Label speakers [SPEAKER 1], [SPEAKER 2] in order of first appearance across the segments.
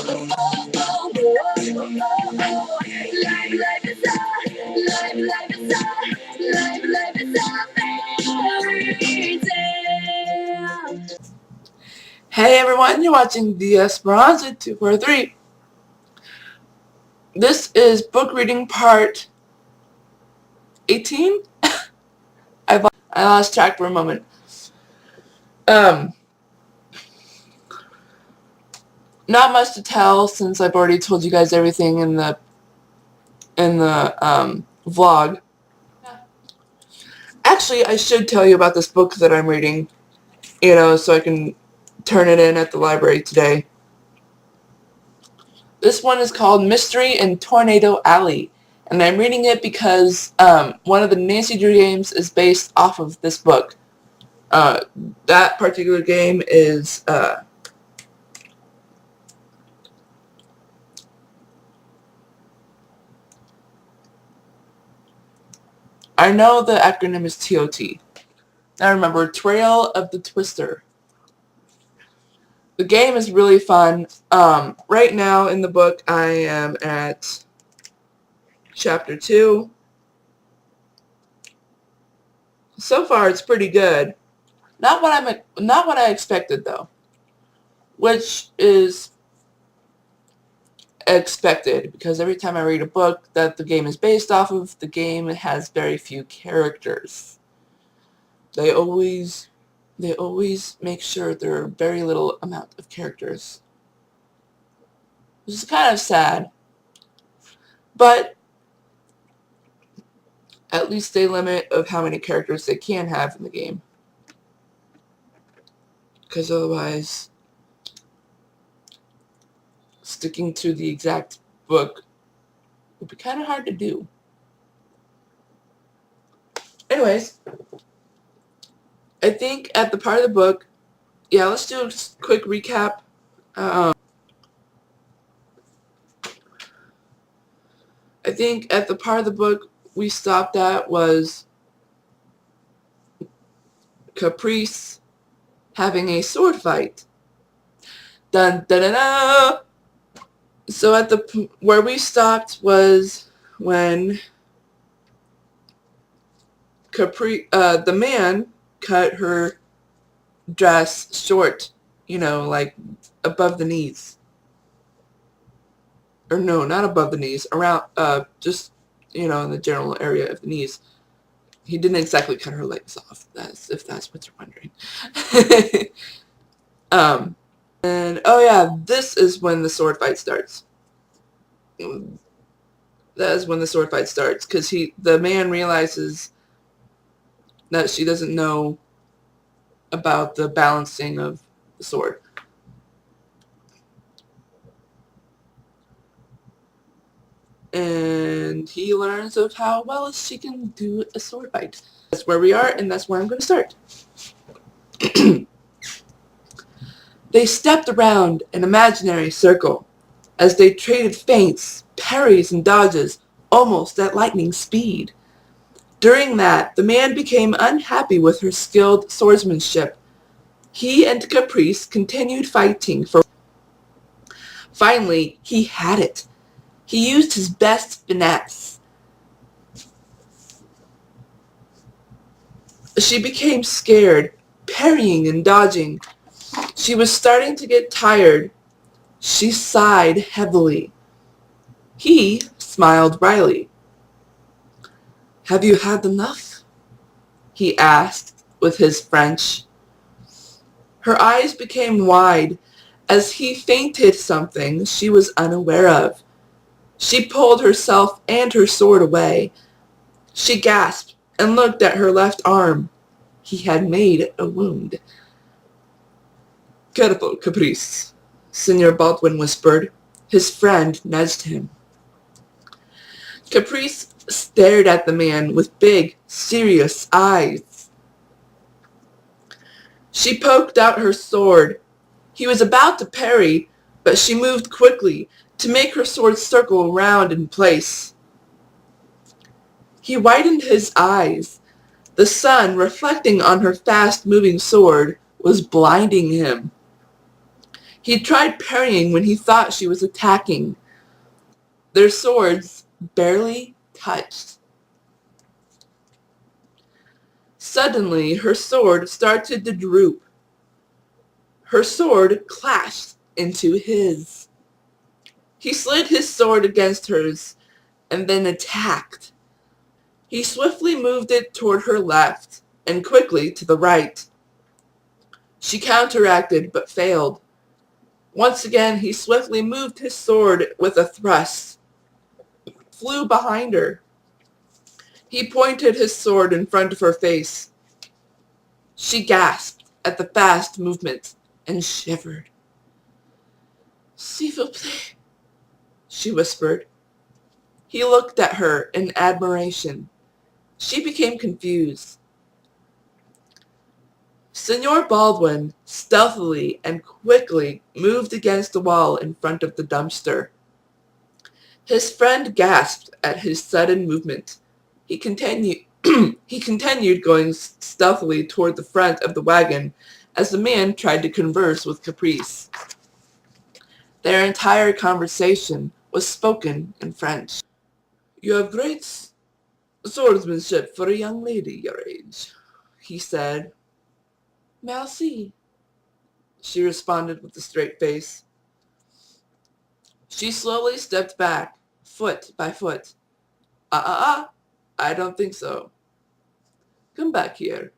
[SPEAKER 1] Hey everyone, you're watching the Esperanza 243. This is book reading part 18. I lost track for a moment. Not much to tell since I've already told you guys everything in the vlog. Actually, I should tell you about this book that I'm reading, so I can turn it in at the library today. This one is called Mystery in Tornado Alley, and I'm reading it because one of the Nancy Drew games is based off of this book. That particular game is I know the acronym is TOT. I remember Trail of the Twister. The game is really fun. Right now in the book I am at chapter 2. So far it's pretty good. Not what I expected though, which is expected because every time I read a book that the game is based off of, the game has very few characters. They always make sure there are very little amount of characters, which is kind of sad, but at least they limit of how many characters they can have in the game, because otherwise sticking to the exact book would be kind of hard to do. Anyways, I think at the part of the book, let's do a quick recap. I think at the part of the book we stopped at was Caprice having a sword fight. Dun dun dun dun! So at where we stopped was when the man cut her dress short, like above the knees. Or no, not above the knees, around, just, in the general area of the knees. He didn't exactly cut her legs off, if that's what you're wondering. And, oh yeah, this is when the sword fight starts. That is when the sword fight starts, because the man realizes that she doesn't know about the balancing of the sword. And he learns of how well she can do a sword fight. That's where we are, and that's where I'm going to start. They stepped around an imaginary circle as they traded feints, parries, and dodges almost at lightning speed. During that, the man became unhappy with her skilled swordsmanship. He and Caprice continued fighting for... Finally, he had it. He used his best finesse. She became scared, parrying and dodging. She was starting to get tired. She sighed heavily. He smiled wryly. "Have you had enough?" he asked with his French. Her eyes became wide as he feinted something she was unaware of. She pulled herself and her sword away. She gasped and looked at her left arm. He had made a wound. "Careful, Caprice," Senor Baldwin whispered. His friend nudged him. Caprice stared at the man with big, serious eyes. She poked out her sword. He was about to parry, but she moved quickly to make her sword circle around in place. He widened his eyes. The sun, reflecting on her fast-moving sword, was blinding him. He tried parrying when he thought she was attacking. Their swords barely touched. Suddenly, her sword started to droop. Her sword clashed into his. He slid his sword against hers and then attacked. He swiftly moved it toward her left and quickly to the right. She counteracted but failed. Once again, he swiftly moved his sword with a thrust, flew behind her. He pointed his sword in front of her face. She gasped at the fast movement and shivered. "S'il vous plaît," she whispered. He looked at her in admiration. She became confused. Senor Baldwin stealthily and quickly moved against the wall in front of the dumpster. His friend gasped at his sudden movement. He continued going stealthily toward the front of the wagon as the man tried to converse with Caprice. Their entire conversation was spoken in French. "You have great swordsmanship for a young lady your age," he said. "Merci," she responded with a straight face. She slowly stepped back, foot by foot. I don't think so. Come back here."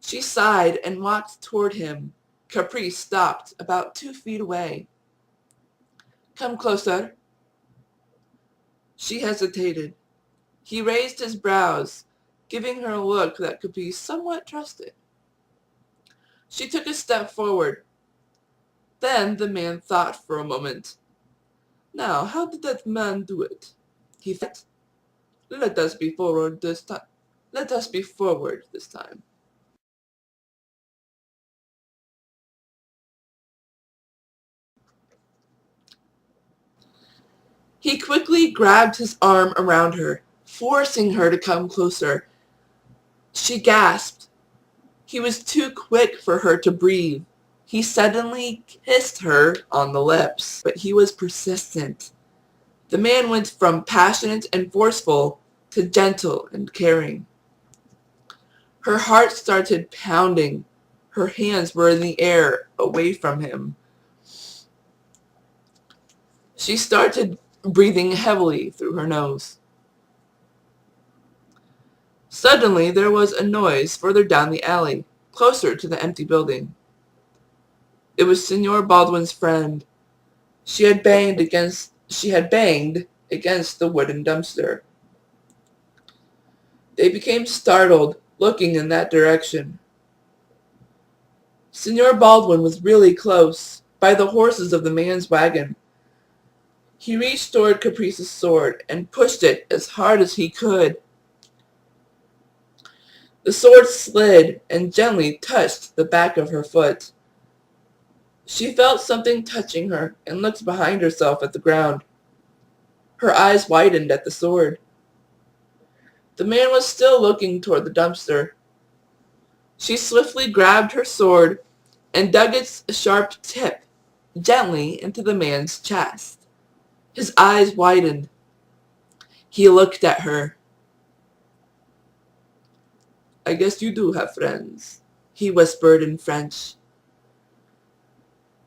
[SPEAKER 1] She sighed and walked toward him. Caprice stopped about 2 feet away. "Come closer." She hesitated. He raised his brows, giving her a look that could be somewhat trusted. She took a step forward. Then the man thought for a moment. "Now, how did that man do it?" he thought. Let us be forward this time. Let us be forward this time." He quickly grabbed his arm around her, forcing her to come closer. She gasped. He was too quick for her to breathe. He suddenly kissed her on the lips, but he was persistent. The man went from passionate and forceful to gentle and caring. Her heart started pounding. Her hands were in the air, away from him. She started breathing heavily through her nose. Suddenly, there was a noise further down the alley, closer to the empty building. It was Senor Baldwin's friend. She had banged against the wooden dumpster. They became startled, looking in that direction. Senor Baldwin was really close, by the horses of the man's wagon. He reached toward Caprice's sword and pushed it as hard as he could. The sword slid and gently touched the back of her foot. She felt something touching her and looked behind herself at the ground. Her eyes widened at the sword. The man was still looking toward the dumpster. She swiftly grabbed her sword and dug its sharp tip gently into the man's chest. His eyes widened. He looked at her. "I guess you do have friends," he whispered in French.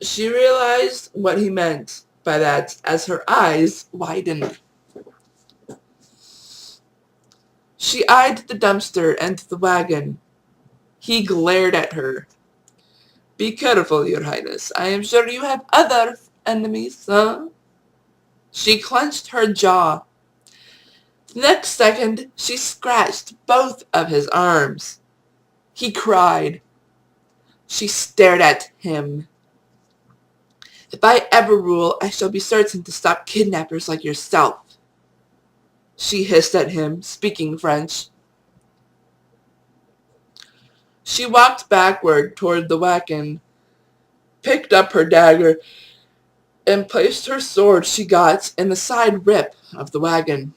[SPEAKER 1] She realized what he meant by that as her eyes widened. She eyed the dumpster and the wagon. He glared at her. "Be careful, Your Highness. I am sure you have other enemies, huh?" She clenched her jaw. The next second, she scratched both of his arms. He cried. She stared at him. "If I ever rule, I shall be certain to stop kidnappers like yourself," she hissed at him, speaking French. She walked backward toward the wagon, picked up her dagger, and placed her sword she got in the side rip of the wagon.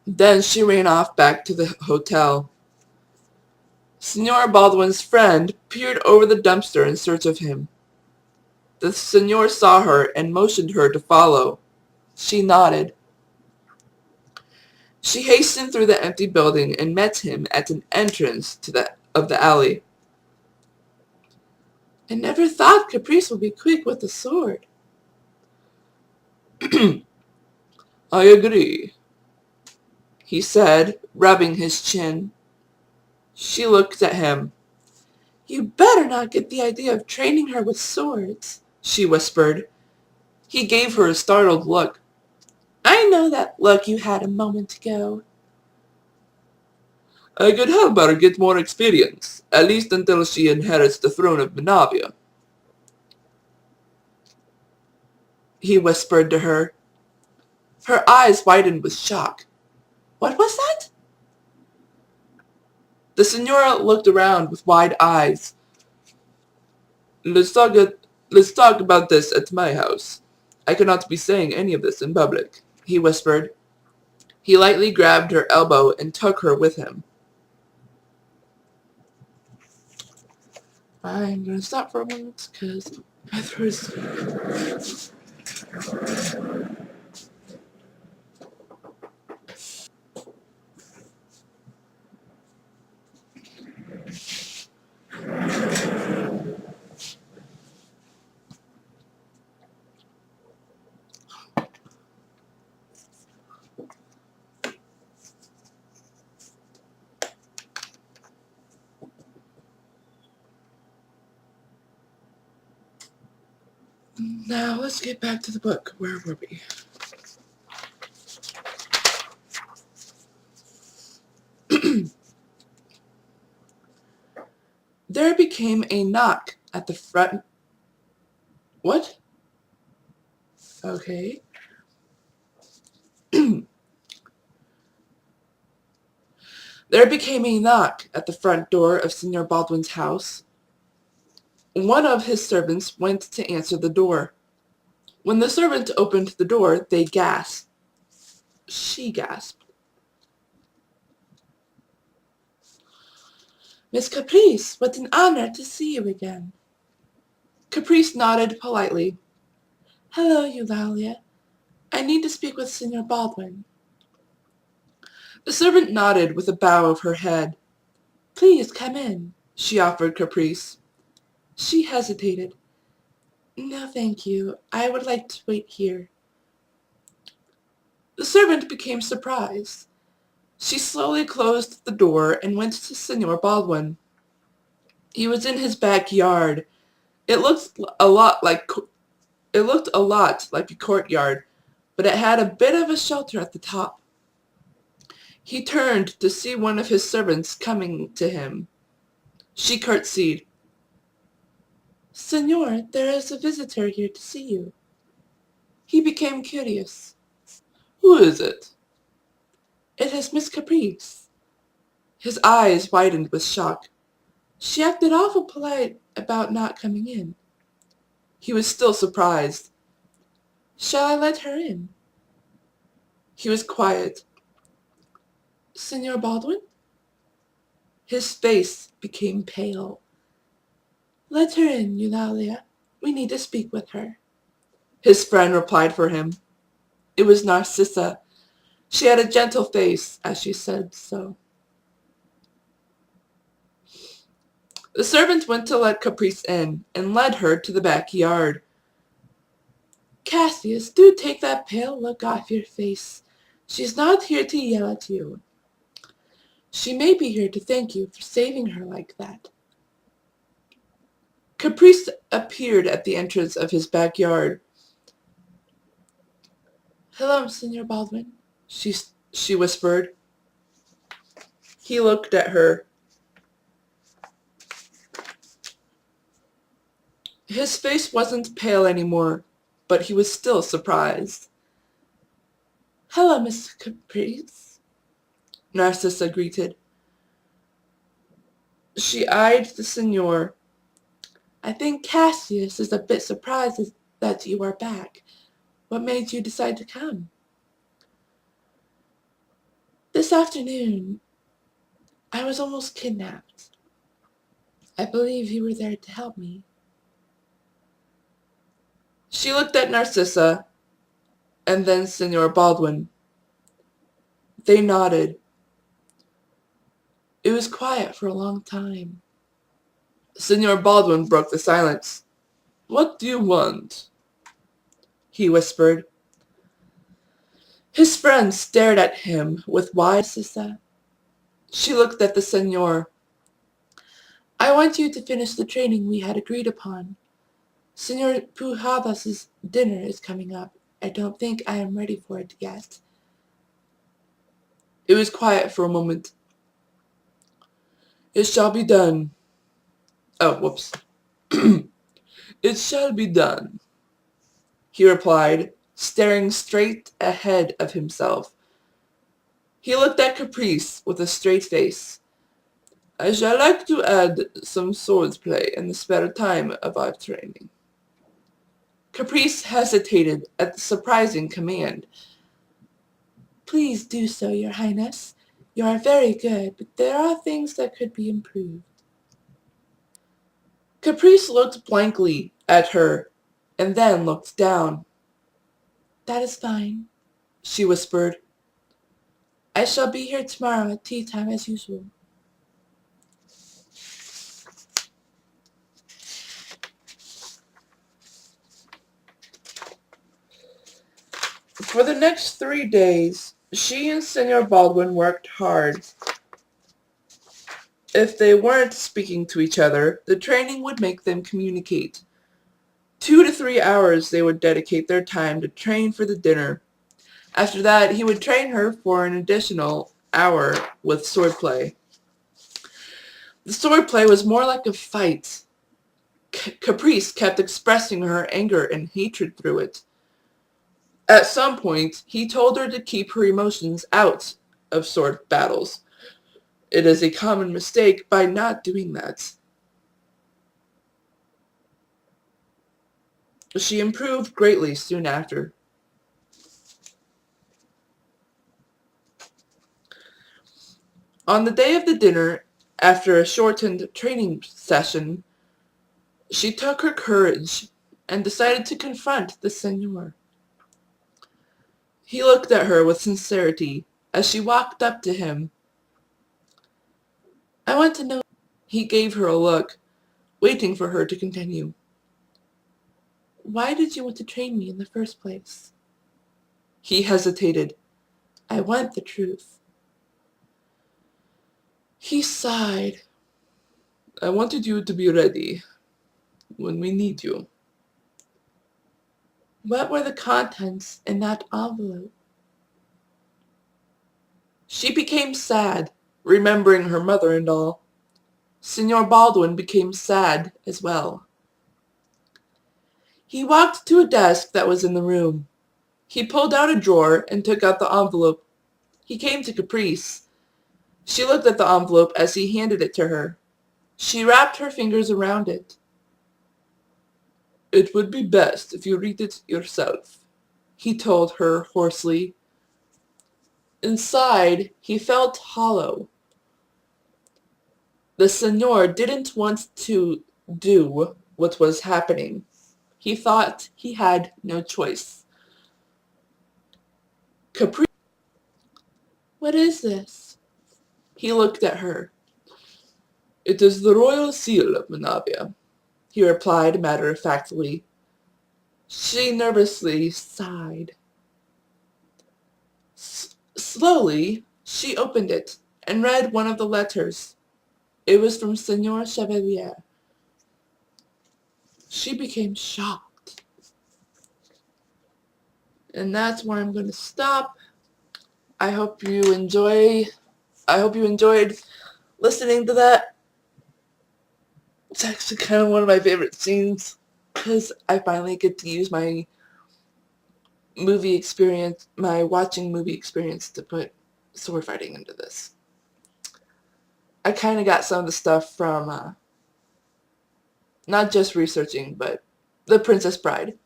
[SPEAKER 1] Then she ran off back to the hotel. Signor Baldwin's friend peered over the dumpster in search of him. The signor saw her and motioned her to follow. She nodded. She hastened through the empty building and met him at an entrance of the alley. I never thought Caprice would be quick with the sword. I agree, he said, rubbing his chin. She looked at him. You better not get the idea of training her with swords, she whispered. He gave her a startled look. I know that look you had a moment ago. I could help her get more experience, at least until she inherits the throne of Menavia, he whispered to her. Her eyes widened with shock. What was that? The signora looked around with wide eyes. Let's talk about this at my house. I cannot be saying any of this in public, he whispered. He lightly grabbed her elbow and took her with him. I'm going to stop for a moment because my throat is... Now let's get back to the book. Where were we? There became a knock at the front. What? Okay. There became a knock at the front door of Signor Baldwin's house. One of his servants went to answer the door. When the servant opened the door, they gasped. She gasped. Miss Caprice, what an honor to see you again. Caprice nodded politely. Hello, Eulalia. I need to speak with Signor Baldwin. The servant nodded with a bow of her head. Please come in, she offered Caprice. She hesitated. No, thank you. I would like to wait here. The servant became surprised. She slowly closed the door and went to Signor Baldwin. He was in his backyard. It looked a lot like a courtyard, but it had a bit of a shelter at the top. He turned to see one of his servants coming to him. She curtsied. Signor, there is a visitor here to see you. He became curious. Who is it? It is Miss Caprice. His eyes widened with shock. She acted awful polite about not coming in. He was still surprised. Shall I let her in? He was quiet. Signor Baldwin? His face became pale. Let her in, Eulalia. We need to speak with her. His friend replied for him. It was Narcissa. She had a gentle face as she said so. The servant went to let Caprice in and led her to the backyard. Cassius, do take that pale look off your face. She's not here to yell at you. She may be here to thank you for saving her like that. Caprice appeared at the entrance of his backyard. Hello, Signor Baldwin, she whispered. He looked at her. His face wasn't pale anymore, but he was still surprised. Hello, Miss Caprice, Narcissa greeted. She eyed the signor. I think Cassius is a bit surprised that you are back. What made you decide to come? This afternoon, I was almost kidnapped. I believe you were there to help me. She looked at Narcissa and then Senor Baldwin. They nodded. It was quiet for a long time. Senor Baldwin broke the silence. What do you want? He whispered. His friend stared at him with wide eyes. She looked at the senor. I want you to finish the training we had agreed upon. Senor Pujadas's dinner is coming up. I don't think I am ready for it yet. It was quiet for a moment. It shall be done. Oh, whoops. It shall be done, he replied, staring straight ahead of himself. He looked at Caprice with a straight face. I shall like to add some swordplay in the spare time of our training. Caprice hesitated at the surprising command. Please do so, Your Highness. You are very good, but there are things that could be improved. Caprice looked blankly at her and then looked down. That is fine, she whispered. I shall be here tomorrow at tea time as usual. For the next 3 days, she and Senor Baldwin worked hard. If they weren't speaking to each other, the training would make them communicate. 2 to 3 hours they would dedicate their time to train for the dinner. After that, he would train her for an additional hour with swordplay. The swordplay was more like a fight. Caprice kept expressing her anger and hatred through it. At some point, he told her to keep her emotions out of sword battles. It is a common mistake by not doing that. She improved greatly soon after. On the day of the dinner, after a shortened training session, she took her courage and decided to confront the senor. He looked at her with sincerity as she walked up to him. I want to know. He gave her a look, waiting for her to continue. Why did you want to train me in the first place? He hesitated. I want the truth. He sighed. I wanted you to be ready when we need you. What were the contents in that envelope? She became sad, remembering her mother-in-law. Senor Baldwin became sad as well. He walked to a desk that was in the room. He pulled out a drawer and took out the envelope. He came to Caprice. She looked at the envelope as he handed it to her. She wrapped her fingers around it. It would be best if you read it yourself, he told her hoarsely. Inside, he felt hollow. The senor didn't want to do what was happening. He thought he had no choice. Caprice. What is this? He looked at her. It is the royal seal of Menavia, he replied matter-of-factly. She nervously sighed. Slowly, she opened it and read one of the letters. It was from Senor Chevalier. She became shocked. And that's where I'm going to stop. I hope you enjoyed listening to that. It's actually kind of one of my favorite scenes because I finally get to use my watching movie experience to put sword fighting into this. I kind of got some of the stuff from not just researching, but The Princess Bride.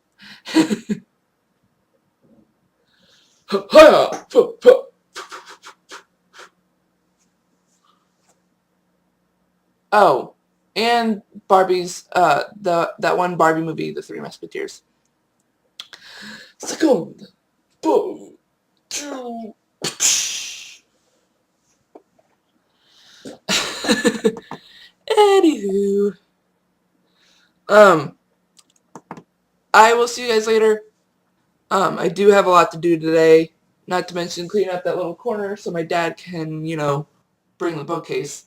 [SPEAKER 1] Oh, And Barbie's, that one Barbie movie, The Three Musketeers. Second. Boom. Two. Anywho. I will see you guys later. I do have a lot to do today. Not to mention clean up that little corner so my dad can, bring the bookcase.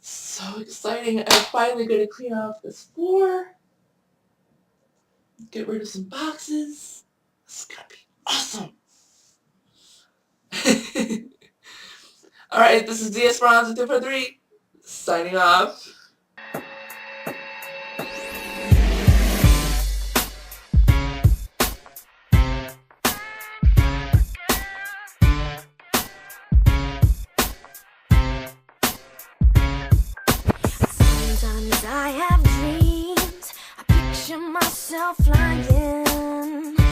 [SPEAKER 1] So exciting. I'm finally going to clean off this floor. Get rid of some boxes. This is going to be awesome. Alright, this is DS Bronze 243 signing off.